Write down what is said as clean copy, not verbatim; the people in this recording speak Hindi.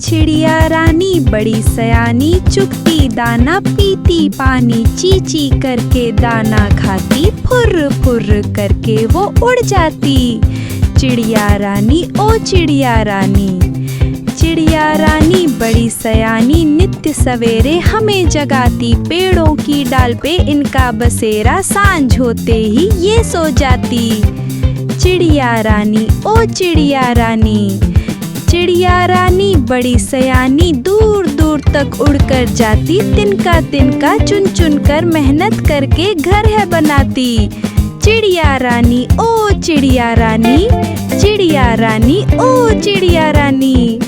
चिड़िया रानी बड़ी सयानी, चुगती दाना पीती पानी, ची ची करके दाना खाती, फुर्र फुर्र करके वो उड़ जाती। चिड़िया रानी ओ चिड़िया रानी, चिड़िया रानी बड़ी सयानी, नित्य सवेरे हमें जगाती, पेड़ों की डाल पे इनका बसेरा, सांझ होते ही ये सो जाती। चिड़िया रानी ओ चिड़िया रानी, चिड़िया रानी बड़ी सयानी, दूर दूर तक उड़कर जाती, तिनका तिनका चुन चुन कर मेहनत करके घर है बनाती। चिड़िया रानी ओ चिड़िया रानी, चिड़िया रानी ओ चिड़िया रानी।